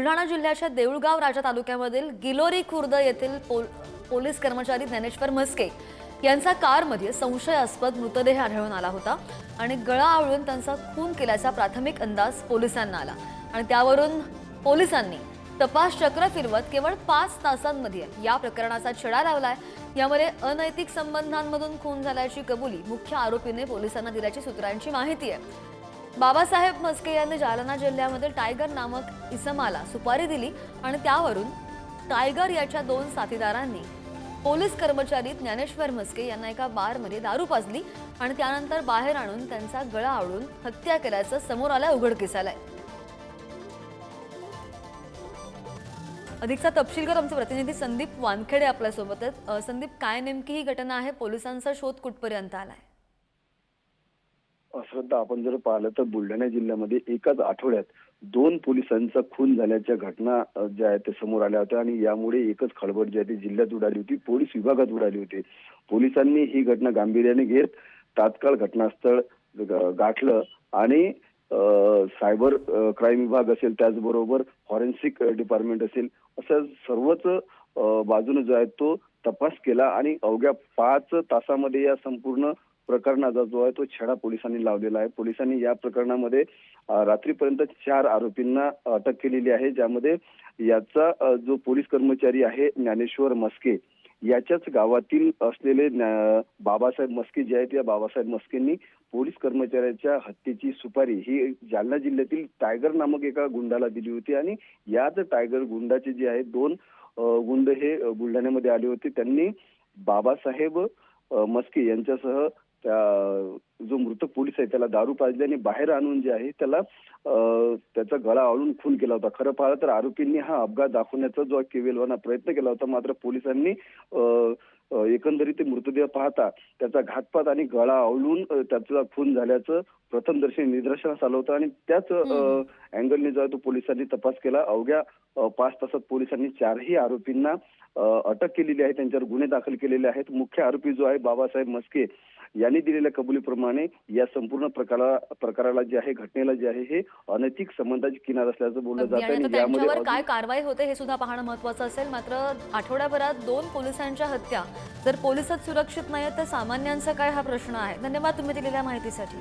बुलढाणा जिल्ह्याच्या देऊळगाव राजा तालुक्यामधील गिलोरी खुर्द येथील पोलीस कर्मचारी ज्ञानेश्वर म्हस्के यांचा कारमध्ये संशयास्पद मृतदेह आढळून आला होता आणि गळा आवळून त्यांचा खून केल्याचा प्राथमिक अंदाज पोलिसांना आला आणि त्यावरून पोलिसांनी तपास चक्र फिरवत केवळ 5 तासांमध्ये या प्रकरणाचा छडा लावलाय। यामध्ये अनैतिक संबंधांमधून खून झाल्याची कबुली मुख्य आरोपीने पोलिसांना दिल्याची सूत्रांची माहिती आहे। बाबासाहेब म्हस्के यांनी जालना जिल्ह्यामध्ये टायगर नामक इसमाला सुपारी दिली आणि त्यावरून टायगर याच्या 2 साथीदारांनी पोलीस कर्मचारी ज्ञानेश्वर म्हस्के यांना एका बारमध्ये दारू पाजली आणि त्यानंतर बाहेर आणून त्यांचा गळा आवळून हत्या केल्याचं समोर आलं उघडकीस आलंय। अधिकचा तपशीलकर आमचे प्रतिनिधी संदीप वानखेडे आपल्या सोबत आहेत। संदीप, काय नेमकी ही घटना आहे? पोलिसांचा शोध कुठपर्यंत आलाय? श्रद्धा, आपण जर पाहिलं तर बुलढाणा जिल्ह्यामध्ये एकाच आठवड्यात 2 पोलिसांचा खून झाल्याच्या घटना ज्या आहेत ते समोर आल्या होत्या आणि यामुळे एकच खळबळ जी आहे ती जिल्ह्यात उडाली होती, पोलीस विभागात उडाली होती। पोलिसांनी ही घटना गांभीर्याने घेत तात्काळ घटनास्थळ गाठलं आणि सायबर क्राईम विभाग असेल, त्याचबरोबर फॉरेन्सिक डिपार्टमेंट असेल, असं सर्वच बाजूने जो आहे तो तपास केला आणि अवघ्या 5 तासामध्ये या संपूर्ण प्रकरणाचा जो आहे तो छडा पोलिसांनी लावलेला आहे। पोलिसांनी या प्रकरणामध्ये रात्रीपर्यंत 4 आरोपींना अटक केलेली आहे, ज्यामध्ये याचा जो पोलीस कर्मचारी आहे ज्ञानेश्वर म्हस्के याच्याच गावातील असलेले बाबासाहेब म्हस्के जे आहेत, या बाबासाहेब म्हस्केंनी पोलीस कर्मचाऱ्याच्या हत्येची सुपारी ही जालना जिल्ह्यातील टायगर नामक एका गुंडाला दिली होती आणि याच टायगर गुंडाचे जे आहेत 2 गुंड हे बुलढाण्यामध्ये आले होते। त्यांनी बाबासाहेब म्हस्के यांच्यासह जो मृतक पोलीस आहे त्याला दारू पाजल्याने बाहेर आणून जे आहे त्याला त्याचा गळा आवळून खून केला होता। खरं पाहिलं तर आरोपींनी हा अपघात दाखवण्याचा जो केविलवाना प्रयत्न केला होता, मात्र पोलिसांनी एकंदरीत मृतदेह पाहता त्याचा घातपात आणि गळा आवळून त्याचा खून झाल्याचं प्रथमदर्शनी निदर्शनास आलं होतं आणि त्याच अँगलने जो आहे तो पोलिसांनी तपास केला। अवघ्या 5 तासात पोलिसांनी 4ही आरोपींना अटक केलेली आहे, त्यांच्यावर गुन्हे दाखल केलेले आहेत। मुख्य आरोपी जो आहे बाबासाहेब म्हस्के यांनी दिलेल्या कबुलीप्रमाणे या संपूर्ण प्रकाराला जे आहे, घटनेला जे आहे, हे अनैतिक संबंधाची किनार असल्याचं बोललं जातं आणि यामध्ये काय कारवाई होते हे सुद्धा पाहणं महत्त्वाचं असेल। मात्र आठवड्याभरात 2 पोलिसांच्या हत्या, जर पोलिसच सुरक्षित नाहीत तर सामान्यांचा काय हा प्रश्न आहे। धन्यवाद तुम्ही दिलेल्या माहितीसाठी।